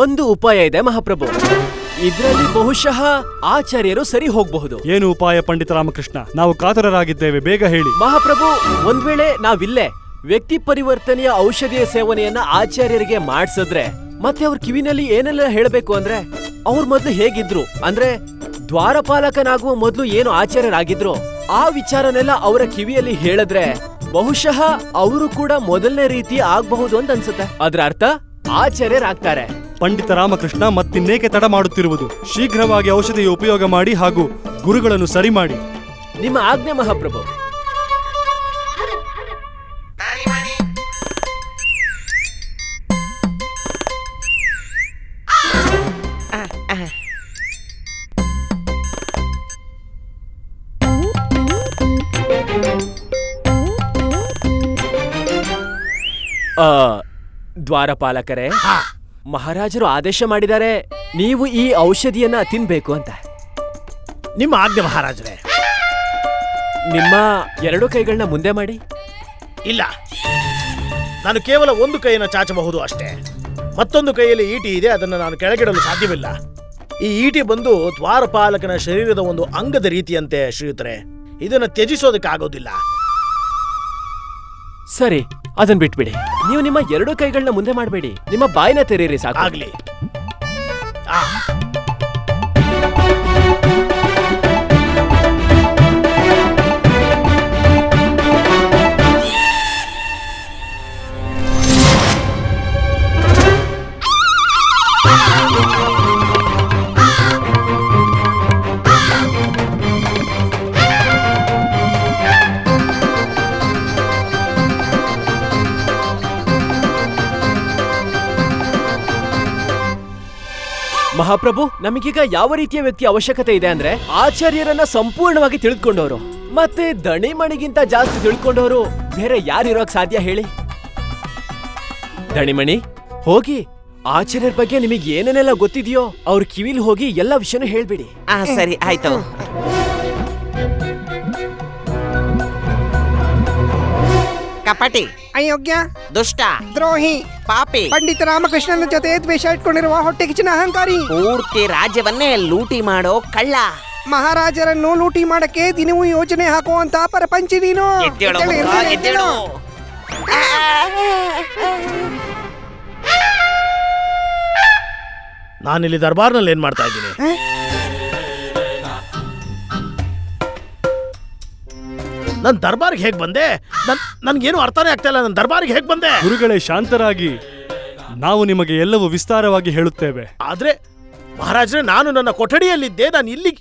ಒಂದು ಉಪಾಯ ಇದೆ ಮಹಾಪ್ರಭು. ಇದರಲ್ಲಿ ಬಹುಶಃ ಆಚಾರ್ಯರು ಸರಿ ಹೋಗಬಹುದು. ಏನು ಉಪಾಯ ಪಂಡಿತ ರಾಮಕೃಷ್ಣ? ನಾವು ಕಾತರರಾಗಿದ್ದೇವೆ, ಬೇಗ ಹೇಳಿ. ಮಹಾಪ್ರಭು, ಒಂದ್ ವೇಳೆ ನಾವಿಲ್ಲೇ ವ್ಯಕ್ತಿ ಪರಿವರ್ತನೆಯ ಔಷಧಿಯ ಸೇವನೆಯನ್ನ ಆಚಾರ್ಯರಿಗೆ ಮಾಡ್ಸಿದ್ರೆ, ಮತ್ತೆ ಅವ್ರ ಕಿವಿನಲ್ಲಿ ಏನೆಲ್ಲ ಹೇಳಬೇಕು ಅಂದ್ರೆ, ಅವ್ರ ಮೊದ್ಲು ಹೇಗಿದ್ರು ಅಂದ್ರೆ ದ್ವಾರಪಾಲಕನಾಗುವ ಮೊದ್ಲು ಏನು ಆಚಾರ್ಯರಾಗಿದ್ರು ಆ ವಿಚಾರನೆಲ್ಲ ಅವರ ಕಿವಿಯಲ್ಲಿ ಹೇಳಿದ್ರೆ ಬಹುಶಃ ಅವರು ಕೂಡ ಮೊದಲನೇ ರೀತಿ ಆಗಬಹುದು ಅಂತ ಅನ್ಸುತ್ತೆ. ಅದ್ರ ಅರ್ಥ ಆಚಾರ್ಯರಾಗ್ತಾರೆ. ಪಂಡಿತ ರಾಮಕೃಷ್ಣ, ಮತ್ತಿನ್ನೇಕೆ ತಡ ಮಾಡುತ್ತಿರುವುದು? ಶೀಘ್ರವಾಗಿ ಔಷಧಿಯ ಉಪಯೋಗ ಮಾಡಿ ಹಾಗೂ ಗುರುಗಳನ್ನು ಸರಿ ಮಾಡಿ. ನಿಮ್ಮ ಆಜ್ಞೆ ಮಹಾಪ್ರಭು. ದ್ವಾರಪಾಲಕರೇ, ಮಹಾರಾಜರು ಆದೇಶ ಮಾಡಿದ್ದಾರೆ ನೀವು ಈ ಔಷಧಿಯನ್ನ ತಿನ್ಬೇಕು ಅಂತ. ನಿಮ್ಮ ಆಜ್ಞೆ ಮಹಾರಾಜರೇ. ನಿಮ್ಮ 2 ಕೈಗಳನ್ನ ಮುಂದೆ ಮಾಡಿ. ಇಲ್ಲ, ನಾನು ಕೇವಲ ಒಂದು ಕೈಯನ್ನು ಚಾಚಬಹುದು ಅಷ್ಟೇ. ಮತ್ತೊಂದು ಕೈಯಲ್ಲಿ ಈಟಿ ಇದೆ, ಅದನ್ನು ನಾನು ಕೆಳಗಿಡಲು ಸಾಧ್ಯವಿಲ್ಲ. ಈ ಈಟಿ ಬಂದು ದ್ವಾರಪಾಲಕನ ಶರೀರದ ಒಂದು ಅಂಗದ ರೀತಿಯಂತೆ ಶ್ರೀಯುತರೆ. ಇದನ್ನು ತ್ಯಜಿಸೋದಕ್ಕಾಗೋದಿಲ್ಲ. ಸರಿ, ಅದನ್ನ ಬಿಟ್ಬಿಡಿ. ನೀವು ನಿಮ್ಮ 2 ಕೈಗಳನ್ನ ಮುಂದೆ ಮಾಡಬೇಡಿ, ನಿಮ್ಮ ಬಾಯಿನ ತೆರೀರಿ ಸಾಕು. ಆಗ್ಲಿ. ಮಹಾಪ್ರಭು, ನಮಗೀಗ ಯಾವ ರೀತಿಯ ವ್ಯಕ್ತಿ ಅವಶ್ಯಕತೆ ಇದೆ ಅಂದ್ರೆ ಆಚಾರ್ಯರನ್ನ ಸಂಪೂರ್ಣವಾಗಿ ತಿಳಿದುಕೊಂಡವರು, ಮತ್ತೆ ದಣಿಮಣಿಗಿಂತ ಜಾಸ್ತಿ ತಿಳ್ಕೊಂಡವರು ಬೇರೆ ಯಾರಿರೋಕ್ ಸಾಧ್ಯ ಹೇಳಿ? ದಣಿಮಣಿ, ಹೋಗಿ ಆಚಾರ್ಯರ ಬಗ್ಗೆ ನಿಮಗೆ ಏನೇನೆಲ್ಲ ಗೊತ್ತಿದೆಯೋ ಅವ್ರ ಕಿವಿಲ್ ಹೋಗಿ ಎಲ್ಲ ವಿಷಯನೂ ಹೇಳ್ಬಿಡಿ. ಸರಿ, ಆಯ್ತು. ಕಪಟಿ, ಅಯೋಗ್ಯ, ದುಷ್ಟ, ದ್ರೋಹಿ, ಪಾಪಿ, ಪಂಡಿತ ರಾಮಕೃಷ್ಣನ ಜೊತೆ ದ್ವೇಷ ಇಟ್ಕೊಂಡಿರುವ ಹೊಟ್ಟೆ ಕಿಚ್ಚಿನ ಅಹಂಕಾರಿ, ಪೂರ್ತಿ ರಾಜ್ಯವನ್ನೇ ಲೂಟಿ ಮಾಡೋ ಕಳ್ಳ, ಮಹಾರಾಜರನ್ನು ಲೂಟಿ ಮಾಡಕ್ಕೆ ದಿನವೂ ಯೋಜನೆ ಹಾಕುವಂತ ಪರಪಂಚಿ ನೀನು. ನಾನಿಲ್ಲಿ ದರ್ಬಾರ್ನಲ್ಲಿ ಏನ್ ಮಾಡ್ತಾ ಇದ್ದೀನಿ? ನನ್ ದರ್ಬಾರ್ಗೆ ಹೇಗ್ ಬಂದೆ? ನನ್ಗೇನು ಅರ್ಥನೇ ಆಗ್ತಾ ಇಲ್ಲ. ನನ್ ದರ್ಬಾರ್ಗೆ ಹೇಗ್ ಬಂದೆ? ಗುರುಗಳೇ, ಶಾಂತರಾಗಿ. ನಾವು ನಿಮಗೆ ಎಲ್ಲವೂ ವಿಸ್ತಾರವಾಗಿ ಹೇಳುತ್ತೇವೆ. ಆದ್ರೆ ಮಹಾರಾಜರೇ, ನಾನು ನನ್ನ ಕೊಠಡಿಯಲ್ಲಿದ್ದೆ. ನಾನು ಇಲ್ಲಿ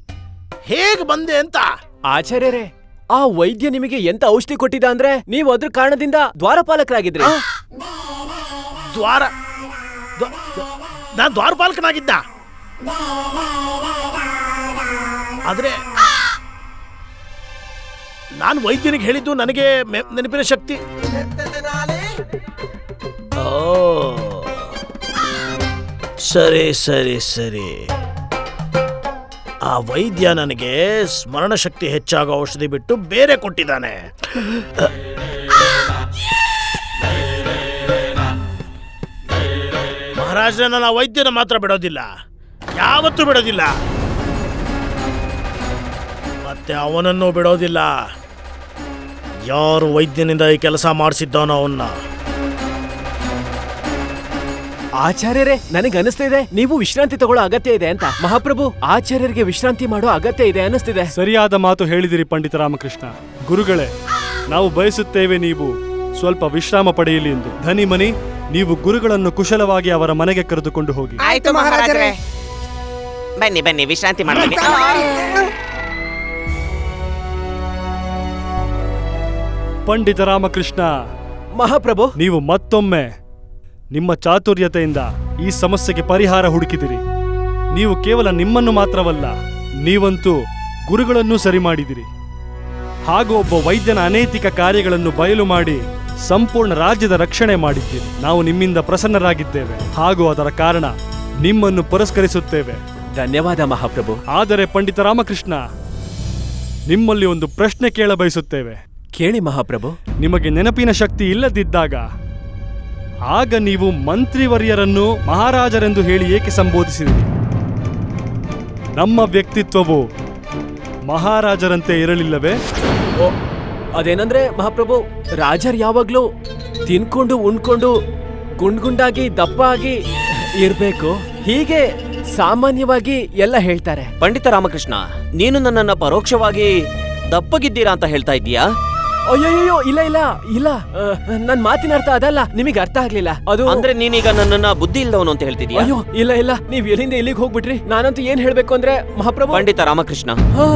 ಹೇಗ್ ಬಂದೆ ಅಂತ. ಆಚಾರ್ಯರೇ, ಆ ವೈದ್ಯ ನಿಮಗೆ ಎಂತ ಔಷಧಿ ಕೊಟ್ಟಿದ್ದ ಅಂದ್ರೆ ನೀವು ಅದ್ರ ಕಾರಣದಿಂದ ದ್ವಾರಪಾಲಕರಾಗಿದ್ರಿ. ನಾನು ದ್ವಾರಪಾಲಕನಾಗಿದ್ದ. ಆದ್ರೆ ನಾನು ವೈದ್ಯನಿಗೆ ಹೇಳಿದ್ದು ನನಗೆ ನೆನಪಿನ ಶಕ್ತಿ. ಸರಿ ಸರಿ ಸರಿ. ಆ ವೈದ್ಯ ನನಗೆ ಸ್ಮರಣ ಶಕ್ತಿ ಹೆಚ್ಚಾಗೋ ಔಷಧಿ ಬಿಟ್ಟು ಬೇರೆ ಕೊಟ್ಟಿದ್ದಾನೆ. ಮಹಾರಾಜರೇ, ನಾನು ಆ ವೈದ್ಯನ ಮಾತ್ರ ಬಿಡೋದಿಲ್ಲ, ಯಾವತ್ತೂ ಬಿಡೋದಿಲ್ಲ. ಮತ್ತೆ ಅವನನ್ನು ಬಿಡೋದಿಲ್ಲ. ಯಾರು ವೈದ್ಯನಿಂದ ಈ ಕೆಲಸ ಮಾಡಿಸಿದ್ದಾನೋ ಅವನ್ನ. ಆಚಾರ್ಯರೇ, ನನಗೆ ಅನಿಸ್ತಾ ಇದೆ ನೀವು ವಿಶ್ರಾಂತಿ ತಗೊಳ್ಳೋ ಅಗತ್ಯ ಇದೆ ಅಂತ. ಮಹಾಪ್ರಭು, ಆಚಾರ್ಯರಿಗೆ ವಿಶ್ರಾಂತಿ ಮಾಡೋ ಅಗತ್ಯ ಇದೆ ಅನಿಸ್ತಿದೆ. ಸರಿಯಾದ ಮಾತು ಹೇಳಿದಿರಿ ಪಂಡಿತ ರಾಮಕೃಷ್ಣ. ಗುರುಗಳೇ, ನಾವು ಬಯಸುತ್ತೇವೆ ನೀವು ಸ್ವಲ್ಪ ವಿಶ್ರಾಮ ಪಡೆಯಲಿ ಎಂದು. ಧನಿಮನಿ, ನೀವು ಗುರುಗಳನ್ನು ಕುಶಲವಾಗಿ ಅವರ ಮನೆಗೆ ಕರೆದುಕೊಂಡು ಹೋಗಿ. ಆಯ್ತು ಮಹಾರಾಜರೇ. ಬನ್ನಿ ಬನ್ನಿ, ವಿಶ್ರಾಂತಿ ಮಾಡಿ. ಪಂಡಿತ ರಾಮಕೃಷ್ಣ ಮಹಾಪ್ರಭು, ನೀವು ಮತ್ತೊಮ್ಮೆ ನಿಮ್ಮ ಚಾತುರ್ಯತೆಯಿಂದ ಈ ಸಮಸ್ಯೆಗೆ ಪರಿಹಾರ ಹುಡುಕಿದಿರಿ. ನೀವು ಕೇವಲ ನಿಮ್ಮನ್ನು ಮಾತ್ರವಲ್ಲ, ನೀವಂತೂ ಗುರುಗಳನ್ನೂ ಸರಿ ಮಾಡಿದಿರಿ. ಹಾಗೂ ಒಬ್ಬ ವೈದ್ಯನ ಅನೈತಿಕ ಕಾರ್ಯಗಳನ್ನು ಬಯಲು ಮಾಡಿ ಸಂಪೂರ್ಣ ರಾಜ್ಯದ ರಕ್ಷಣೆ ಮಾಡಿದ್ದೀರಿ. ನಾವು ನಿಮ್ಮಿಂದ ಪ್ರಸನ್ನರಾಗಿದ್ದೇವೆ ಹಾಗೂ ಅದರ ಕಾರಣ ನಿಮ್ಮನ್ನು ಪುರಸ್ಕರಿಸುತ್ತೇವೆ. ಧನ್ಯವಾದ ಮಹಾಪ್ರಭು. ಆದರೆ ಪಂಡಿತ ರಾಮಕೃಷ್ಣ, ನಿಮ್ಮಲ್ಲಿ ಒಂದು ಪ್ರಶ್ನೆ ಕೇಳ ಬಯಸುತ್ತೇವೆ. ಕೇಳಿ ಮಹಾಪ್ರಭು. ನಿಮಗೆ ನೆನಪಿನ ಶಕ್ತಿ ಇಲ್ಲದಿದ್ದಾಗ ಆಗ ನೀವು ಮಂತ್ರಿವರ್ಯರನ್ನು ಮಹಾರಾಜರೆಂದು ಹೇಳಿ ಏಕೆ ಸಂಬೋಧಿಸಿದಿರಿ? ನಮ್ಮ ವ್ಯಕ್ತಿತ್ವವು ಮಹಾರಾಜರಂತೆ ಇರಲಿಲ್ಲವೇ? ಓ, ಅದೇನಂದ್ರೆ ಮಹಾಪ್ರಭು, ರಾಜರ್ ಯಾವಾಗ್ಲೂ ತಿನ್ಕೊಂಡು ಉಣ್ಕೊಂಡು ಗುಂಡ್ಗುಂಡಾಗಿ ದಪ್ಪ ಆಗಿ ಇರ್ಬೇಕು, ಹೀಗೆ ಸಾಮಾನ್ಯವಾಗಿ ಎಲ್ಲ ಹೇಳ್ತಾರೆ. ಪಂಡಿತ ರಾಮಕೃಷ್ಣ, ನೀನು ನನ್ನನ್ನ ಪರೋಕ್ಷವಾಗಿ ದಪ್ಪಗಿದ್ದೀರಾ ಅಂತ ಹೇಳ್ತಾ ಇದ್ದೀಯಾ? ಅಯ್ಯಯ್ಯೋ, ಇಲ್ಲ ಇಲ್ಲ ಇಲ್ಲ, ನನ್ ಮಾತಿನ ಅರ್ಥ ಅದಲ್ಲ, ನಿಮಗೆ ಅರ್ಥ ಆಗ್ಲಿಲ್ಲ. ಅದು ಅಂದ್ರೆ ನೀನೀಗ ನನ್ನನ್ನ ಬುದ್ಧಿ ಇಲ್ಲವನು ಅಂತ ಹೇಳ್ತಿದ್ಯಾ? ಅಯ್ಯೋ ಇಲ್ಲ ಇಲ್ಲ, ನೀವ್ ಎಲ್ಲಿಂದ ಇಲ್ಲಿಗೆ ಹೋಗ್ಬಿಟ್ರಿ. ನಾನಂತೂ ಏನ್ ಹೇಳ್ಬೇಕು ಅಂದ್ರೆ ಮಹಾಪ್ರಭು. ಪಂಡಿತ ರಾಮಕೃಷ್ಣ, ಹಾ,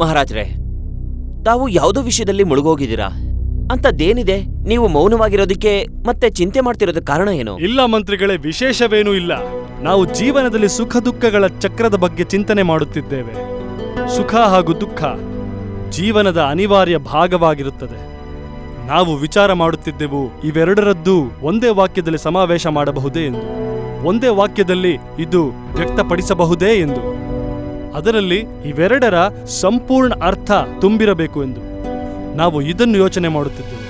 ಮಹಾರಾಜ್ರೆ, ತಾವು ಯಾವುದೋ ವಿಷಯದಲ್ಲಿ ಮುಳುಗೋಗಿದ್ದೀರಾ. ಅಂತದ್ದೇನಿದೆ? ನೀವು ಮೌನವಾಗಿರೋದಕ್ಕೆ ಮತ್ತೆ ಚಿಂತೆ ಮಾಡ್ತಿರೋದಕ್ಕೆ ಕಾರಣ ಏನು? ಇಲ್ಲ ಮಂತ್ರಿಗಳೇ, ವಿಶೇಷವೇನೂ ಇಲ್ಲ. ನಾವು ಜೀವನದಲ್ಲಿ ಸುಖ ದುಃಖಗಳ ಚಕ್ರದ ಬಗ್ಗೆ ಚಿಂತನೆ ಮಾಡುತ್ತಿದ್ದೇವೆ. ಸುಖ ಹಾಗೂ ದುಃಖ ಜೀವನದ ಅನಿವಾರ್ಯ ಭಾಗವಾಗಿರುತ್ತದೆ. ನಾವು ವಿಚಾರ ಮಾಡುತ್ತಿದ್ದೆವು, ಇವೆರಡರದ್ದು ಒಂದೇ ವಾಕ್ಯದಲ್ಲಿ ಸಮಾವೇಶ ಮಾಡಬಹುದೇ ಎಂದು, ಒಂದೇ ವಾಕ್ಯದಲ್ಲಿ ಇದು ವ್ಯಕ್ತಪಡಿಸಬಹುದೇ ಎಂದು, ಅದರಲ್ಲಿ ಇವೆರಡರ ಸಂಪೂರ್ಣ ಅರ್ಥ ತುಂಬಿರಬೇಕು ಎಂದು ನಾವು ಇದನ್ನು ಯೋಚನೆ ಮಾಡುತ್ತಿದ್ದೆವು.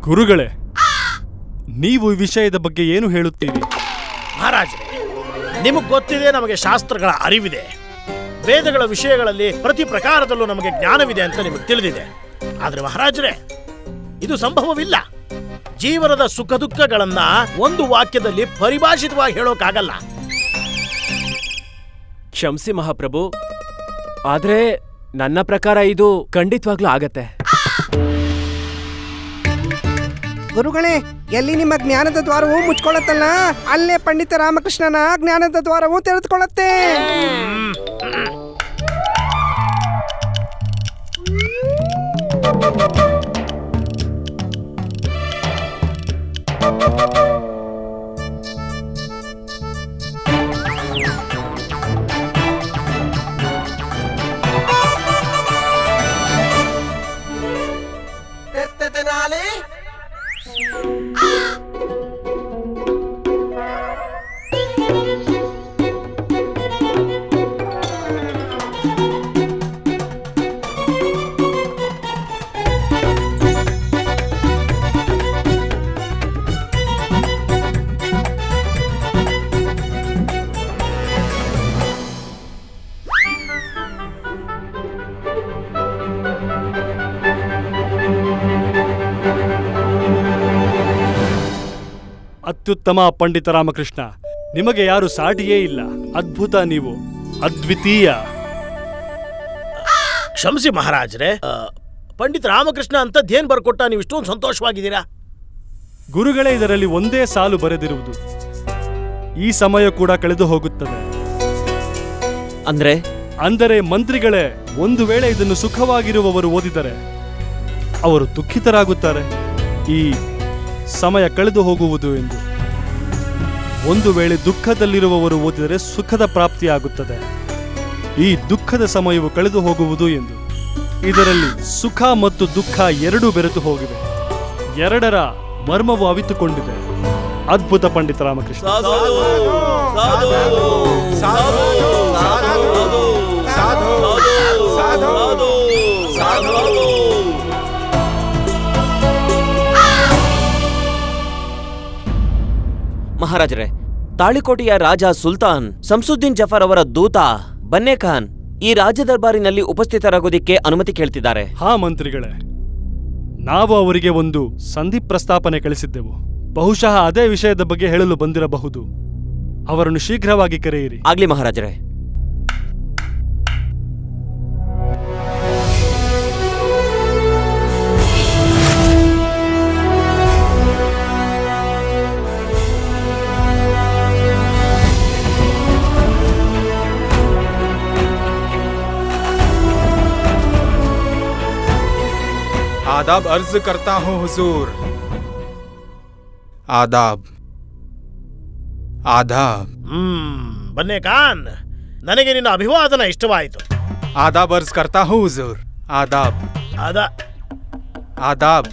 ಗುರುಗಳೇ, ನೀವು ಈ ವಿಷಯದ ಬಗ್ಗೆ ಏನು ಹೇಳುತ್ತೀರಿ? ಮಹಾರಾಜರೇ, ನಿಮಗೆ ಗೊತ್ತಿದೆ, ನಮಗೆ ಶಾಸ್ತ್ರಗಳ ಅರಿವಿದೆ, ವೇದಗಳ ವಿಷಯಗಳಲ್ಲಿ ಪ್ರತಿ ಪ್ರಕಾರದಲ್ಲೂ ನಮಗೆ ಜ್ಞಾನವಿದೆ ಅಂತ ನಿಮಗೆ ತಿಳಿದಿದೆ. ಆದರೆ ಮಹಾರಾಜರೇ, ಇದು ಸಂಭವವಿಲ್ಲ. ಜೀವನದ ಸುಖ ದುಃಖಗಳನ್ನ ಒಂದು ವಾಕ್ಯದಲ್ಲಿ ಪರಿಭಾಷಿತವಾಗಿ ಹೇಳೋಕ್ಕಾಗಲ್ಲ. ಕ್ಷಮಿಸಿ ಮಹಾಪ್ರಭು, ಆದ್ರೆ ನನ್ನ ಪ್ರಕಾರ ಇದು ಖಂಡಿತವಾಗ್ಲೂ ಆಗತ್ತೆ. ಗುರುಗಳೇ, ಎಲ್ಲಿ ನಿಮ್ಮ ಜ್ಞಾನದ ದ್ವಾರವು ಮುಚ್ಕೊಳ್ಳುತ್ತಲ್ಲ, ಅಲ್ಲೇ ಪಂಡಿತ ರಾಮಕೃಷ್ಣನ ಜ್ಞಾನದ ದ್ವಾರವು ತೆರೆದುಕೊಳ್ಳುತ್ತೆ. ಅತ್ಯುತ್ತಮ ಪಂಡಿತ ರಾಮಕೃಷ್ಣ, ನಿಮಗೆ ಯಾರು ಸಾಟಿಯೇ ಇಲ್ಲ. ಅದ್ಭುತ, ನೀವು ಅದ್ವಿತೀಯ. ಕ್ಷಮಿಸಿ ಮಹಾರಾಜರೇ, ಪಂಡಿತ ರಾಮಕೃಷ್ಣ ಅಂತದ್ದೇನ್ ಬರ್ಕೊಟ್ಟ ನೀವು ಇಷ್ಟೊಂದು ಸಂತೋಷವಾಗಿದ್ದೀರಾ? ಗುರುಗಳೇ, ಇದರಲ್ಲಿ ಒಂದೇ ಸಾಲು ಬರೆದಿರುವುದು, ಈ ಸಮಯ ಕೂಡ ಕಳೆದು ಹೋಗುತ್ತದೆ. ಅಂದರೆ ಮಂತ್ರಿಗಳೇ, ಒಂದು ವೇಳೆ ಇದನ್ನು ಸುಖವಾಗಿರುವವರು ಓದಿದರೆ ಅವರು ದುಃಖಿತರಾಗುತ್ತಾರೆ, ಈ ಸಮಯ ಕಳೆದು ಹೋಗುವುದು ಎಂದು. ಒಂದು ವೇಳೆ ದುಃಖದಲ್ಲಿರುವವರು ಓದಿದರೆ ಸುಖದ ಪ್ರಾಪ್ತಿಯಾಗುತ್ತದೆ, ಈ ದುಃಖದ ಸಮಯವು ಕಳೆದು ಹೋಗುವುದು ಎಂದು. ಇದರಲ್ಲಿ ಸುಖ ಮತ್ತು ದುಃಖ ಎರಡೂ ಬೆರೆತು ಹೋಗಿವೆ, ಎರಡರ ಮರ್ಮವು ಅವಿತುಕೊಂಡಿದೆ. ಅದ್ಭುತ ಪಂಡಿತ ರಾಮಕೃಷ್ಣ. ಮಹಾರಾಜರೇ, ತಾಳಿಕೋಟೆಯ ರಾಜ ಸುಲ್ತಾನ್ ಸಂಸುದ್ದೀನ್ ಜಫರ್ ಅವರ ದೂತ ಬನ್ನೇ ಖಾನ್ ಈ ರಾಜ ದರ್ಬಾರಿನಲ್ಲಿ ಉಪಸ್ಥಿತರಾಗೋದಿಕ್ಕೆ ಅನುಮತಿ ಕೇಳ್ತಿದ್ದಾರೆ. ಹಾ ಮಂತ್ರಿಗಳೇ, ನಾವು ಅವರಿಗೆ ಒಂದು ಸಂಧಿ ಪ್ರಸ್ತಾಪನೆ ಕಳಿಸಿದ್ದೆವು. ಬಹುಶಃ ಅದೇ ವಿಷಯದ ಬಗ್ಗೆ ಹೇಳಲು ಬಂದಿರಬಹುದು. ಅವರನ್ನು ಶೀಘ್ರವಾಗಿ ಕರೆಯಿರಿ. ಆಗ್ಲಿ ಮಹಾರಾಜರೇ. आदाब अर्ज करता हूँ हुजूर। आदाब आदाब ಬನ್ನೇ ಖಾನ್, ನನಗೆ ನಿನ್ನ ಅಭಿವಾದನ ಇಷ್ಟವಾಯಿತು. आदाब अर्ज करता हूँ हुजूर। आदाब ಅದ आदाब।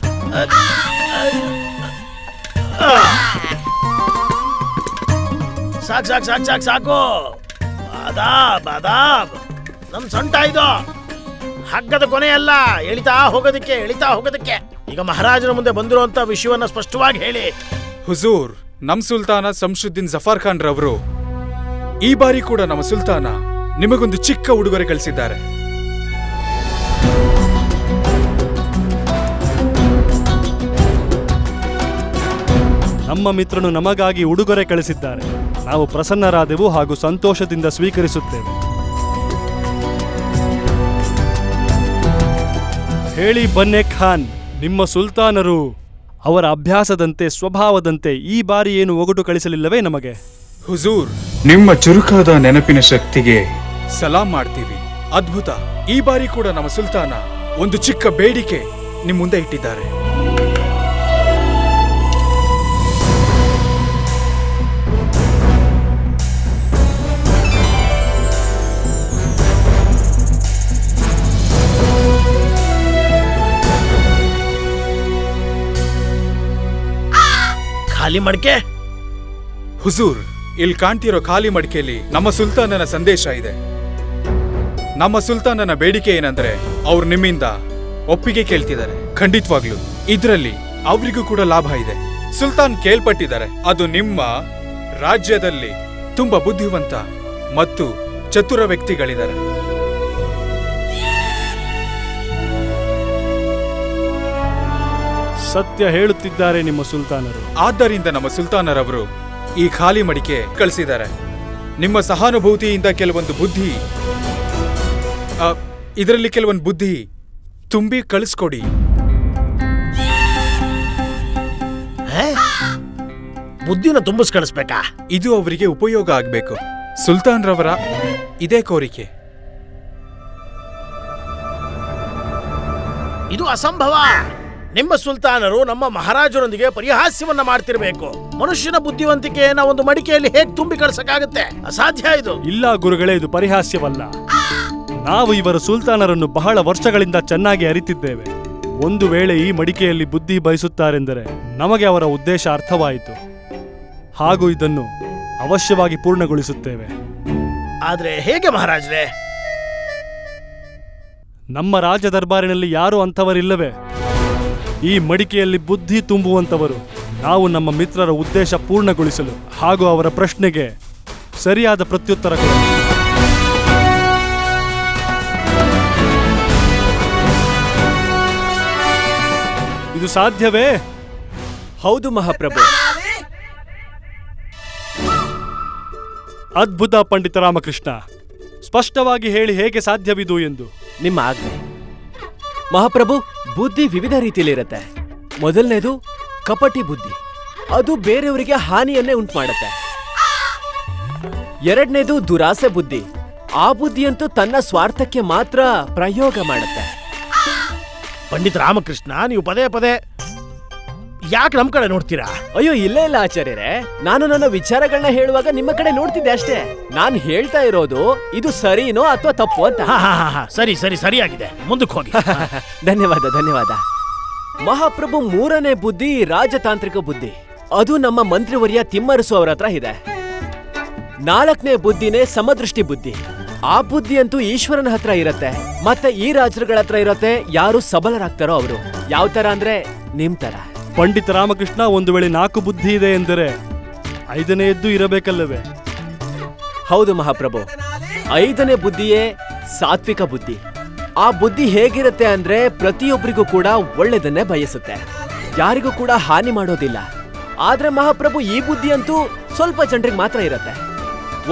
ಸಾಕು ಸಾಕು ಸಾಕು ಸಾಕು ಸಾಕು. ಅದಾಬ್ ಅದಾಬ್. ನಮ್ ಸೊಂಟ ಇದು ಹಗ್ಗದ ಕೊನೆಯಲ್ಲ, ಎಳಿತಾ ಹೋಗೋದಕ್ಕೆ ಎಳಿತಾ ಹೋಗೋದಕ್ಕೆ. ಈಗ ಮಹಾರಾಜನ ಮುಂದೆ ಬಂದಿರುವಂತ ವಿಷಯವನ್ನ ಸ್ಪಷ್ಟವಾಗಿ ಹೇಳಿ. ಹುಜೂರ್, ನಮ್ ಸುಲ್ತಾನ ಶಂಸುದ್ದೀನ್ ಜಫರ್ ಖಾನ್ ರವರು ಈ ಬಾರಿ ಕೂಡ ನಮ್ಮ ಸುಲ್ತಾನ ನಿಮಗೊಂದು ಚಿಕ್ಕ ಉಡುಗೊರೆ ಕಳಿಸಿದ್ದಾರೆ. ನಮ್ಮ ಮಿತ್ರನು ನಮಗಾಗಿ ಉಡುಗೊರೆ ಕಳಿಸಿದ್ದಾರೆ. ನಾವು ಪ್ರಸನ್ನರಾದೆವು ಹಾಗೂ ಸಂತೋಷದಿಂದ ಸ್ವೀಕರಿಸುತ್ತೇವೆ. ಹೇಳಿ ಬನ್ನೆ ಖಾನ್, ನಿಮ್ಮ ಸುಲ್ತಾನರು ಅವರ ಅಭ್ಯಾಸದಂತೆ ಸ್ವಭಾವದಂತೆ ಈ ಬಾರಿ ಏನು ಒಗಟು ಕಳಿಸಲಿಲ್ಲವೇ ನಮಗೆ? ಹುಜೂರ್, ನಿಮ್ಮ ಚುರುಕಾದ ನೆನಪಿನ ಶಕ್ತಿಗೆ ಸಲಾಂ ಮಾಡ್ತೀವಿ. ಅದ್ಭುತ. ಈ ಬಾರಿ ಕೂಡ ನಮ್ಮ ಸುಲ್ತಾನ ಒಂದು ಚಿಕ್ಕ ಬೇಡಿಕೆ ನಿಮ್ ಮುಂದೆ ಇಟ್ಟಿದ್ದಾರೆ. ಖಾಲಿ ಮಡಕೆ? ಹುಜೂರ್, ಇಲ್ಲಿ ಕಾಣ್ತಿರೋ ಖಾಲಿ ಮಡಿಕೆಯಲ್ಲಿ ನಮ್ಮ ಸುಲ್ತಾನನ ಸಂದೇಶ ಇದೆ. ನಮ್ಮ ಸುಲ್ತಾನನ ಬೇಡಿಕೆ ಏನಂದ್ರೆ ಅವ್ರು ನಿಮ್ಮಿಂದ ಒಪ್ಪಿಗೆ ಕೇಳ್ತಿದ್ದಾರೆ. ಖಂಡಿತವಾಗ್ಲು ಇದರಲ್ಲಿ ಅವರಿಗೂ ಕೂಡ ಲಾಭ ಇದೆ. ಸುಲ್ತಾನ್ ಕೇಳ್ಪಟ್ಟಿದ್ದಾರೆ, ಅದು ನಿಮ್ಮ ರಾಜ್ಯದಲ್ಲಿ ತುಂಬಾ ಬುದ್ಧಿವಂತ ಮತ್ತು ಚತುರ ವ್ಯಕ್ತಿಗಳಿದ್ದಾರೆ. ಸತ್ಯ ಹೇಳುತ್ತಿದ್ದಾರೆ ನಿಮ್ಮ ಸುಲ್ತಾನರು. ಆದ್ದರಿಂದ ನಮ್ಮ ಸುಲ್ತಾನರವರು ಈ ಖಾಲಿ ಮಡಿಕೆ ಕಳಿಸಿದ್ದಾರೆ. ನಿಮ್ಮ ಸಹಾನುಭೂತಿಯಿಂದ ಕೆಲವೊಂದು ಬುದ್ಧಿ ಇದರಲ್ಲಿ ಕೆಲವೊಂದು ಬುದ್ಧಿ ತುಂಬಿ ಕಳಿಸ್ಕೊಡಿ. ಬುದ್ಧಿನ ತುಂಬಿಸ್ ಕಳಿಸ್ಬೇಕಾ? ಇದು ಅವರಿಗೆ ಉಪಯೋಗ ಆಗ್ಬೇಕು. ಸುಲ್ತಾನ್ ರವರ ಇದೇ ಕೋರಿಕೆ. ಇದು ಅಸಂಭವ. ನಿಮ್ಮ ಸುಲ್ತಾನರು ನಮ್ಮ ಮಹಾರಾಜರೊಂದಿಗೆ ಪರಿಹಾಸ್ಯವನ್ನ ಮಾಡ್ತಿರ್ಬೇಕು. ಮನುಷ್ಯನ ಬುದ್ಧಿವಂತಿಕೆಯನ್ನ ಒಂದು ಮಡಿಕೆಯಲ್ಲಿ ಹೇಗೆ ತುಂಬಿ ಕಳಿಸಕ್ಕಾಗುತ್ತೆ? ಅಸಾಧ್ಯ ಇದು. ಇಲ್ಲ ಗುರುಗಳೇ, ಇದು ಪರಿಹಾಸ್ಯವಲ್ಲ. ನಾವು ಇವರ ಸುಲ್ತಾನರನ್ನು ಬಹಳ ವರ್ಷಗಳಿಂದ ಚೆನ್ನಾಗಿ ಅರಿತಿದ್ದೇವೆ. ಒಂದು ವೇಳೆ ಈ ಮಡಿಕೆಯಲ್ಲಿ ಬುದ್ಧಿ ಬಯಸುತ್ತಾರೆಂದರೆ ನಮಗೆ ಅವರ ಉದ್ದೇಶ ಅರ್ಥವಾಯಿತು, ಹಾಗೂ ಇದನ್ನು ಅವಶ್ಯವಾಗಿ ಪೂರ್ಣಗೊಳಿಸುತ್ತೇವೆ. ಆದ್ರೆ ಹೇಗೆ ಮಹಾರಾಜರೇ? ನಮ್ಮ ರಾಜ ದರ್ಬಾರಿನಲ್ಲಿ ಯಾರೂ ಅಂಥವರಿಲ್ಲವೇ? ಈ ಮಡಿಕೆಯಲ್ಲಿ ಬುದ್ಧಿ ತುಂಬುವಂಥವರು. ನಾವು ನಮ್ಮ ಮಿತ್ರರ ಉದ್ದೇಶ ಪೂರ್ಣಗೊಳಿಸಲು ಹಾಗೂ ಅವರ ಪ್ರಶ್ನೆಗೆ ಸರಿಯಾದ ಪ್ರತ್ಯುತ್ತರ ಕೊಡಲು. ಇದು ಸಾಧ್ಯವೇ? ಹೌದು ಮಹಾಪ್ರಭು. ಅದ್ಭುತ ಪಂಡಿತ ರಾಮಕೃಷ್ಣ, ಸ್ಪಷ್ಟವಾಗಿ ಹೇಳಿ ಹೇಗೆ ಸಾಧ್ಯವಿದು ಎಂದು. ನಿಮ್ಮ ಆಜ್ಞೆ ಮಹಾಪ್ರಭು. ಬುದ್ಧಿ ವಿವಿಧ ರೀತಿಯಲ್ಲಿರುತ್ತೆ. ಮೊದಲನೇದು ಕಪಟಿ ಬುದ್ಧಿ, ಅದು ಬೇರೆಯವರಿಗೆ ಹಾನಿಯನ್ನೇ ಉಂಟು ಮಾಡುತ್ತೆ. ಎರಡನೇದು ದುರಾಸೆ ಬುದ್ಧಿ, ಆ ಬುದ್ಧಿಯಂತೂ ತನ್ನ ಸ್ವಾರ್ಥಕ್ಕೆ ಮಾತ್ರ ಪ್ರಯೋಗ ಮಾಡುತ್ತೆ. ಪಂಡಿತ ರಾಮಕೃಷ್ಣ, ನೀವು ಪದೇ ಪದೇ ಯಾಕೆ ನಮ್ ಕಡೆ ನೋಡ್ತೀರಾ? ಅಯ್ಯೋ ಇಲ್ಲ ಇಲ್ಲ ಆಚಾರ್ಯರೇ, ನಾನು ನನ್ನ ವಿಚಾರಗಳನ್ನ ಹೇಳುವಾಗ ನಿಮ್ಮ ಕಡೆ ನೋಡ್ತಿದ್ದೆ ಅಷ್ಟೇ. ನಾನು ಹೇಳ್ತಾ ಇರೋದು ಇದು ಸರಿನೋ ಅಥವಾ ತಪ್ಪು ಅಂತ. ಸರಿ ಸರಿ ಸರಿಯಾಗಿದೆ, ಮುಂದಕ್ಕೆ ಹೋಗಿ. ಧನ್ಯವಾದ ಧನ್ಯವಾದ ಮಹಾಪ್ರಭು. ಮೂರನೇ ಬುದ್ಧಿ ರಾಜತಾಂತ್ರಿಕ ಬುದ್ಧಿ, ಅದು ನಮ್ಮ ಮಂತ್ರಿವರ್ಯ ತಿಮ್ಮರಸು ಅವರ ಹತ್ರ ಇದೆ. ನಾಲ್ಕನೇ ಬುದ್ಧಿನೇ ಸಮದೃಷ್ಟಿ ಬುದ್ಧಿ, ಆ ಬುದ್ಧಿ ಅಂತೂ ಈಶ್ವರನ ಹತ್ರ ಇರತ್ತೆ. ಮತ್ತೆ ಈ ರಾಜರುಗಳ ಹತ್ರ ಇರತ್ತೆ, ಯಾರು ಸಬಲರಾಗ್ತಾರೋ ಅವರು. ಯಾವ ತರ ಅಂದ್ರೆ ನಿಮ್ ತರ. ಪಂಡಿತ ರಾಮಕೃಷ್ಣ, ಒಂದು ವೇಳೆ 4 ಬುದ್ಧಿ ಇದೆ ಎಂದರೆ 5ನೇದ್ದು ಇರಬೇಕಲ್ಲವೇ? ಹೌದು ಮಹಾಪ್ರಭು, 5ನೇ ಬುದ್ಧಿಯೇ ಸಾತ್ವಿಕ ಬುದ್ಧಿ. ಆ ಬುದ್ಧಿ ಹೇಗಿರುತ್ತೆ ಅಂದ್ರೆ ಪ್ರತಿಯೊಬ್ಬರಿಗೂ ಕೂಡ ಒಳ್ಳೆದನ್ನೇ ಬಯಸುತ್ತೆ, ಯಾರಿಗೂ ಕೂಡ ಹಾನಿ ಮಾಡೋದಿಲ್ಲ. ಆದ್ರೆ ಮಹಾಪ್ರಭು, ಈ ಬುದ್ಧಿ ಅಂತೂ ಸ್ವಲ್ಪ ಜನರಿಗೆ ಮಾತ್ರ ಇರುತ್ತೆ.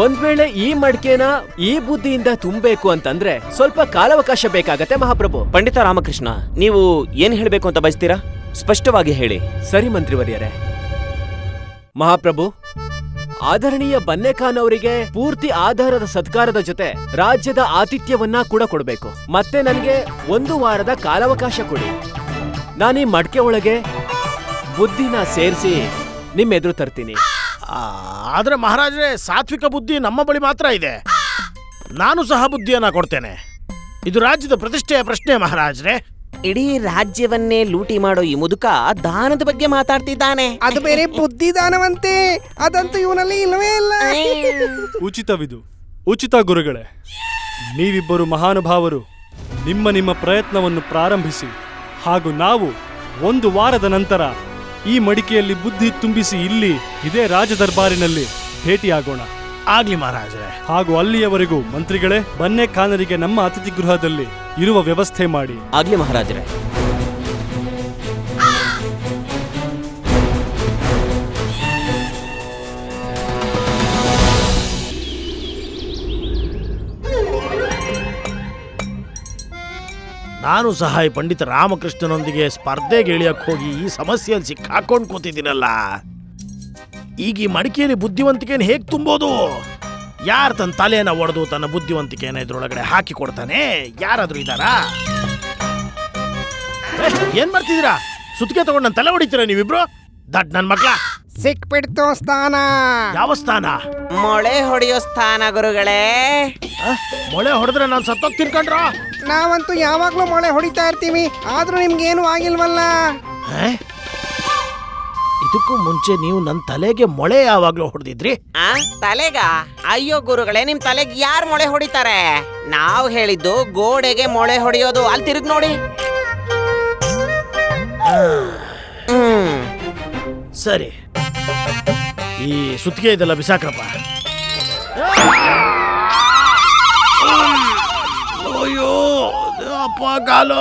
ಒಂದ್ ವೇಳೆ ಈ ಮಡಿಕೆನ ಈ ಬುದ್ಧಿಯಿಂದ ತುಂಬಬೇಕು ಅಂತಂದ್ರೆ ಸ್ವಲ್ಪ ಕಾಲಾವಕಾಶ ಬೇಕಾಗತ್ತೆ ಮಹಾಪ್ರಭು. ಪಂಡಿತ ರಾಮಕೃಷ್ಣ, ನೀವು ಏನ್ ಹೇಳ್ಬೇಕು ಅಂತ ಬಯಸ್ತೀರಾ? ಸ್ಪಷ್ಟವಾಗಿ ಹೇಳಿ. ಸರಿ ಮಂತ್ರಿವರ್ಯರೇ. ಮಹಾಪ್ರಭು, ಆದರಣೀಯ ಬನ್ನೇ ಖಾನ್ ಅವರಿಗೆ ಪೂರ್ತಿ ಆಧಾರದ ಸತ್ಕಾರದ ಜೊತೆ ರಾಜ್ಯದ ಆತಿಥ್ಯವನ್ನ ಕೂಡ ಕೊಡಬೇಕು. ಮತ್ತೆ ನನಗೆ 1 ವಾರದ ಕಾಲಾವಕಾಶ ಕೊಡಿ. ನಾನು ಈ ಮಡಕೆ ಒಳಗೆ ಬುದ್ಧಿನ ಸೇರಿಸಿ ನಿಮ್ ಎದುರು ತರ್ತೀನಿ. ಆದ್ರೆ ಮಹಾರಾಜ್ರೆ, ಸಾತ್ವಿಕ ಬುದ್ಧಿ ನಮ್ಮ ಬಳಿ ಮಾತ್ರ ಇದೆ. ನಾನು ಸಹ ಬುದ್ಧಿಯನ್ನ ಕೊಡ್ತೇನೆ. ಇದು ರಾಜ್ಯದ ಪ್ರತಿಷ್ಠೆಯ ಪ್ರಶ್ನೆ ಮಹಾರಾಜ್ರೆ. ಇಡೀ ರಾಜ್ಯವನ್ನೇ ಲೂಟಿ ಮಾಡೋ ಈ ಮುದುಕ ದಾನದ ಬಗ್ಗೆ ಮಾತಾಡ್ತಿದ್ದಾನೆ. ಅದು ಬೇರೆ ಬುದ್ಧಿ ದಾನವಂತೆ, ಅದಂತೂ ಇವನಲ್ಲಿ ಇಲ್ಲವೇ ಇಲ್ಲ. ಉಚಿತವಿದು, ಉಚಿತ ಗುರುಗಳೇ. ನೀವಿಬ್ಬರು ಮಹಾನುಭಾವರು ನಿಮ್ಮ ನಿಮ್ಮ ಪ್ರಯತ್ನವನ್ನು ಪ್ರಾರಂಭಿಸಿ, ಹಾಗೂ ನಾವು 1 ವಾರದ ನಂತರ ಈ ಮಡಿಕೆಯಲ್ಲಿ ಬುದ್ಧಿ ತುಂಬಿಸಿ ಇಲ್ಲಿ ಇದೇ ರಾಜದರ್ಬಾರಿನಲ್ಲಿ ಭೇಟಿಯಾಗೋಣ. ಆಗ್ಲಿ ಮಹಾರಾಜ್ರೆ. ಹಾಗೂ ಅಲ್ಲಿಯವರೆಗೂ ಮಂತ್ರಿಗಳೇ, ಬನ್ನೇಖಾನರಿಗೆ ನಮ್ಮ ಅತಿಥಿ ಗೃಹದಲ್ಲಿ ಇರುವ ವ್ಯವಸ್ಥೆ ಮಾಡಿ. ಆಗ್ಲಿ ಮಹಾರಾಜರೇ. ನಾನು ಸಹ ಈ ಪಂಡಿತ ರಾಮಕೃಷ್ಣನೊಂದಿಗೆ ಸ್ಪರ್ಧೆಗೆ ಇಳಿಯಕ್ಕೆ ಹೋಗಿ ಈ ಸಮಸ್ಯೆಯಲ್ಲಿ ಸಿಕ್ಕಾಕೊಂಡು ಕೂತಿದ್ದೀನಲ್ಲ. ಈಗ ಈ ಮಡಿಕೆಯಲ್ಲಿ ಬುದ್ಧಿವಂತಿಕೆಯನ್ನು ಹೇಗೆ ತುಂಬೋದು? ಯಾರು ತನ್ನ ತಲೆಯನ್ನ ಒಡೆದು ತನ್ನ ಬುದ್ಧಿವಂತಿಕೆಯನ್ನ ಇದ್ರೊಳಗಡೆ ಹಾಕಿ ಕೊಡ್ತಾನೆ? ಯಾರಾದ್ರೂ ಇದ್ದಾರಾ? ಏನ್ ಮಾಡ್ತಿದ್ದೀರಾ? ಸುತ್ತಿಗೆ ತಗೊಂಡು ನನ್ನ ತಲೆ ಹೊಡಿತೀರಾ ನೀವಿಬ್ರು? ದಡ್ ನನ್ ಮಕ್ಳ. ಸಿಕ್ಬಿಡ್ತು ಸ್ಥಾನ. ಯಾವ ಸ್ಥಾನ? ಮೊಳೆ ಹೊಡೆಯೋ ಸ್ಥಾನ ಗುರುಗಳೇ. ಮೊಳೆ ಹೊಡೆದ್ರೆ ನಾನು ಸತ್ತೋಗ್ ತಿನ್ಕೊಂಡ್ರ? ನಾವಂತೂ ಯಾವಾಗ್ಲೂ ಮೊಳೆ ಹೊಡಿತಾ ಇರ್ತೀವಿ, ಆದ್ರೂ ನಿಮ್ಗೇನು ಆಗಿಲ್ವಲ್ಲ. ಇದಕ್ಕೂ ಮುಂಚೆ ನೀವು ನನ್ನ ತಲೆಗೆ ಮೊಳೆ ಯಾವಾಗ್ಲೂ ಹೊಡೆದಿದ್ರಿ? ತಲೆಗ? ಅಯ್ಯೋ ಗುರುಗಳೇ, ನಿಮ್ ತಲೆಗೆ ಯಾರು ಮೊಳೆ ಹೊಡಿತಾರೆ? ನಾವು ಹೇಳಿದ್ದು ಗೋಡೆಗೆ ಮೊಳೆ ಹೊಡೆಯೋದು. ಅಲ್ಲಿ ತಿರುಗ್ ನೋಡಿ. ಸರಿ, ಈ ಸುತ್ತಿಗೆ ಇದೆಲ್ಲ ಬಿಸಾಕ್ರಪ್ಪ. ಅಯ್ಯೋ ಅಪ್ಪ ಕಾಲು.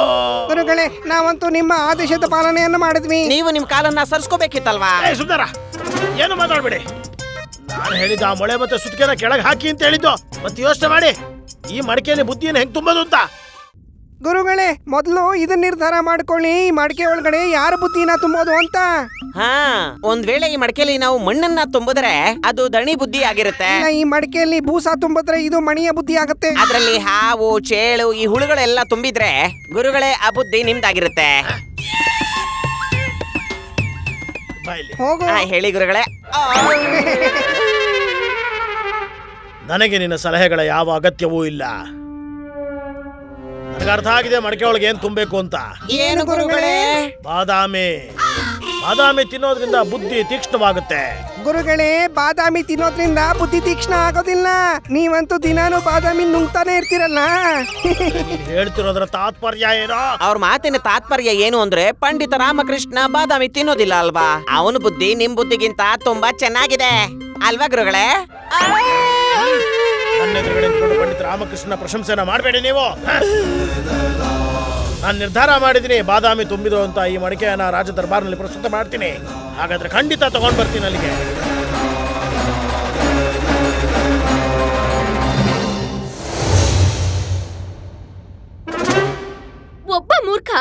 ಗುರುಗಳೇ, ನಾವಂತೂ ನಿಮ್ಮ ಆದೇಶದ ಪಾಲನೆಯನ್ನು ಮಾಡಿದ್ವಿ. ನೀವು ನಿಮ್ ಕಾಲನ್ನ ಸರ್ಸ್ಕೋಬೇಕಿತ್ತಲ್ವಾ? ಸುಂದರ, ಏನು ಮಾತಾಡ್ಬೇಡಿ. ನಾನು ಹೇಳಿದ್ದ ಆ ಮೊಳೆ ಮತ್ತೆ ಸುತ್ತಿಗೆನ ಕೆಳಗೆ ಹಾಕಿ ಅಂತ ಹೇಳಿದ್ದು. ಮತ್ತೆ ಯೋಚನೆ ಮಾಡಿ, ಈ ಮಡಿಕೆಯಲ್ಲಿ ಬುದ್ಧಿಯನ್ನು ಹೆಂಗ್ ತುಂಬೋದು ಅಂತ. ಗುರುಗಳೇ, ಮೊದಲು ಇದನ್ನ ನಿರ್ಧಾರ ಮಾಡ್ಕೊಳ್ಳಿ, ಈ ಮಡಿಕೆ ಒಳಗಡೆ ಯಾರ ಬುದ್ಧಿನ ತುಂಬೋದು ಅಂತ. ಒಂದ್ ವೇಳೆ ಈ ಮಡಿಕೆಯಲ್ಲಿ ನಾವು ಮಣ್ಣನ್ನ ತುಂಬಿದ್ರೆ ಅದು ದಣಿ ಬುದ್ಧಿ ಆಗಿರುತ್ತೆ. ಈ ಮಡಿಕೆಯಲ್ಲಿ ಬೂಸ ತುಂಬಿದ್ರೆ ಇದು ಮಣಿಯ ಬುದ್ಧಿ ಆಗುತ್ತೆ. ಅದ್ರಲ್ಲಿ ಹಾವು, ಚೇಳು, ಈ ಹುಳುಗಳೆಲ್ಲ ತುಂಬಿದ್ರೆ ಗುರುಗಳೇ ಆ ಬುದ್ಧಿ ನಿಮ್ದಾಗಿರುತ್ತೆ. ಹೋಗು. ಹೇಳಿ ಗುರುಗಳೇ. ನನಗೆ ನಿನ್ನ ಸಲಹೆಗಳ ಯಾವ ಅಗತ್ಯವೂ ಇಲ್ಲ. ನನಗೆ ಅರ್ಥ ಆಗಿದೆ ಮಡಿಕೆ ಒಳಗೆ ಏನ್ ತುಂಬಬೇಕು ಅಂತ. ಏನು ಗುರುಗಳೇ? ಬಾದಾಮಿ. ಬಾದಾಮಿ ತಿನ್ನೋದ್ರಿಂದ ಬುದ್ಧಿ ತೀಕ್ಷ್ಣವಾಗುತ್ತೆ. ಗುರುಗಳೇ, ಬಾದಾಮಿ ತಿನ್ನೋದ್ರಿಂದ ಬುದ್ಧಿ ತೀಕ್ಷ್ಣ ಆಗೋದಿಲ್ಲ. ನೀವಂತೂ ದಿನಾನು ಬಾದಾಮಿ ನುಂಗ್ತಾನೆ ಇರ್ತೀರಲ್ಲ. ಹೇಳ್ತಿರೋದ್ರ ತಾತ್ಪರ್ಯ ಏನೋ? ಅವ್ರ ಮಾತಿನ ತಾತ್ಪರ್ಯ ಏನು ಅಂದ್ರೆ, ಪಂಡಿತ ರಾಮಕೃಷ್ಣ ಬಾದಾಮಿ ತಿನ್ನೋದಿಲ್ಲ ಅಲ್ವಾ? ಅವನ ಬುದ್ಧಿ ನಿಮ್ ಬುದ್ಧಿಗಿಂತ ತುಂಬಾ ಚೆನ್ನಾಗಿದೆ ಅಲ್ವಾ ಗುರುಗಳೇ? ನನ್ನ ಎದುರುಗಡೆ ನಿಂತ್ಕೊಂಡು ಪಂಡಿತ ರಾಮಕೃಷ್ಣ ಪ್ರಶಂಸೆನ ಮಾಡಬೇಡಿ ನೀವು. ನಾನು ನಿರ್ಧಾರ ಮಾಡಿದ್ದೀನಿ, ಬಾದಾಮಿ ತುಂಬಿದು ಅಂತ ಈ ಮಡಿಕೆಯನ್ನ ರಾಜ ದರ್ಬಾರ್ನಲ್ಲಿ ಪ್ರಸ್ತುತ ಮಾಡ್ತೀನಿ. ಹಾಗಾದ್ರೆ ಖಂಡಿತ ತಗೊಂಡ್ ಬರ್ತೀನಿ ಅಲ್ಲಿಗೆ. ಒಬ್ಬ ಮೂರ್ಖ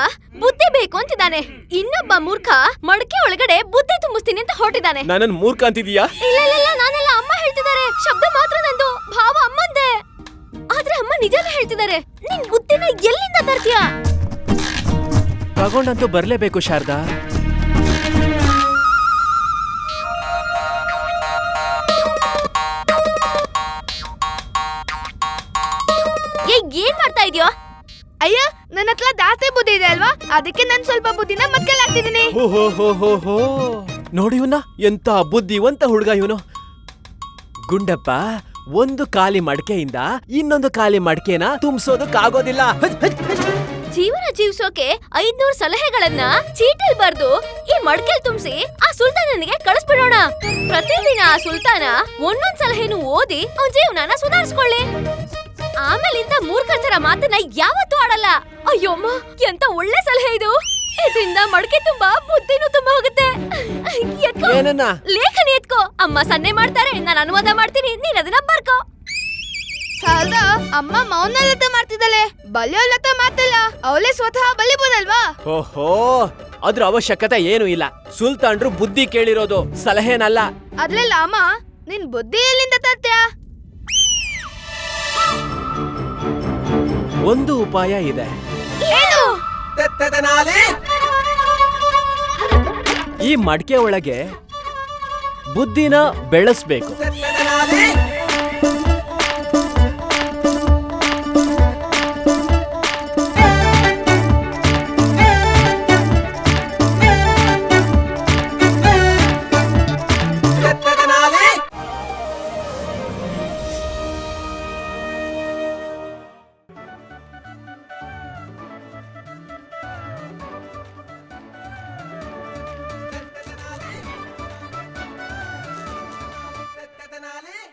ಬುದ್ಧಿ ಬೇಕು ಅಂತಿದ್ದಾನೆ, ಇನ್ನೊಬ್ಬ ಮೂರ್ಖ ಮಡಕೆ ಒಳಗಡೆ ಬುದ್ಧಿ ತುಂಬಿಸ್ತೀನಿ ಅಂತ ಹೊರಟಿದ್ದಾನೆ. ನನ್ನನ್ನು ಮೂರ್ಖ ಅಂತಿದೀಯಾ? ಇಲ್ಲ ಇಲ್ಲ ಇಲ್ಲ, ನಾನೆಲ್ಲ ಅಮ್ಮ ಹೇಳ್ತಿದ್ದಾರೆ. ಶಬ್ದ ಮಾತ್ರ ನಂದು, ಭಾವ ಅಮ್ಮಂದೆ. ಆದ್ರೆ ಅಮ್ಮ ನಿಜಾನೇ ಹೇಳ್ತಿದ್ದಾರೆ. ನಿನ್ ಬುದ್ಧಿನ ಎಲ್ಲಿಂದ ತರ್ತೀಯಾ? ತಗೊಂಡಂತೂ ಬರ್ಲೇಬೇಕು ಶಾರದಾ. ಏನ್ ಮಾಡ್ತಾ ಇದೀಯೋ? ಅಯ್ಯ, ನನ್ನ ಹತ್ರ ಜಾಸ್ತಿ ಬುದ್ಧಿ ಇದೆ ಅಲ್ವಾ, ಅದಕ್ಕೆ ನಾನು ಸ್ವಲ್ಪ ಬುದ್ಧಿನ ಮತ್ಕೆಲ್ಲ ಹಾಕ್ತಿದ್ದೀನಿ. ನೋಡಿ ಇವನ್ನ, ಎಂತ ಬುದ್ಧಿವಂತ ಹುಡುಗ ಇವನು. ಗುಂಡಪ್ಪ, ಒಂದು ಖಾಲಿ ಮಡಕೆಯಿಂದ ಇನ್ನೊಂದು ಖಾಲಿ ಮಡಕೆನ ತುಂಬಿಸೋದಕ್ಕಾಗೋದಿಲ್ಲ. ಜೀವನ ಜೀವಿಸೋಕೆ 500 ಸಲಹೆಗಳನ್ನ ಚೀಟಿಲ್ ಬರ್ದು ಈ ಮಡಕೆಲ್ ತುಂಬಿಸಿ ಆ ಸುಲ್ತಾನನಿಗೆ ಕಳಿಸ್ಬಿಡೋಣ. ಪ್ರತಿದಿನ ಆ ಸುಲ್ತಾನ ಒಂದೊಂದ್ ಸಲಹೆನು ಓದಿ ಅವನ್ ಜೀವನನ ಸುಧಾರಿಸ್ಕೊಳ್ಳಿ. ಆಮೇಲಿಂದ ಮೂರ್ಖತರ ಮಾತನ್ನ ಯಾವತ್ತೂ ಆಡಲ್ಲ. ಅಯ್ಯೋಮ್ಮ, ಎಂತ ಒಳ್ಳೆ ಸಲಹೆ ಇದು. ಇದರಿಂದ ಮಡಕೆ ತುಂಬಾ ಬುದ್ಧಿನೂ ತುಂಬಾ ಹೋಗುತ್ತೆ. ಲೇಖನಿ ಎತ್ಕೋ, ಅಮ್ಮ ಸನ್ನೆ ಮಾಡ್ತಾರೆ, ನಾನು ಅನುವಾದ ಮಾಡ್ತೀನಿ, ನೀನ್ ಅದನ್ನ ಬರ್ಕೋ. ಸಾಲ್ದ ಅಮ್ಮ ಮೌನಲತ ಮಾಡ್ತಿದ್ದಾಳೆ, ಬಲ್ಯೋಲತ ಮಾತಲ್ಲ. ಅವಳೇ ಸ್ವತಃ ಬಲಿಬೋದಲ್ವಾ? ಓಹೋ, ಅದ್ರ ಅವಶ್ಯಕತೆ ಏನು ಇಲ್ಲ. ಸುಲ್ತಾನ್ರು ಬುದ್ಧಿ ಕೇಳಿರೋದು, ಸಲಹೆನಲ್ಲ. ಅದ್ಲೆಲ್ಲ ಅಮ್ಮ, ನಿನ್ ಬುದ್ಧಿ ಎಲ್ಲಿಂದ ತರ್ತ್ಯಾ? ಒಂದು ಉಪಾಯ ಇದೆ. ಏನು? ಈ ಮಡಕೆ ಒಳಗೆ ಬುದ್ಧಿನ ಬೆಳೆಸ್ಬೇಕು.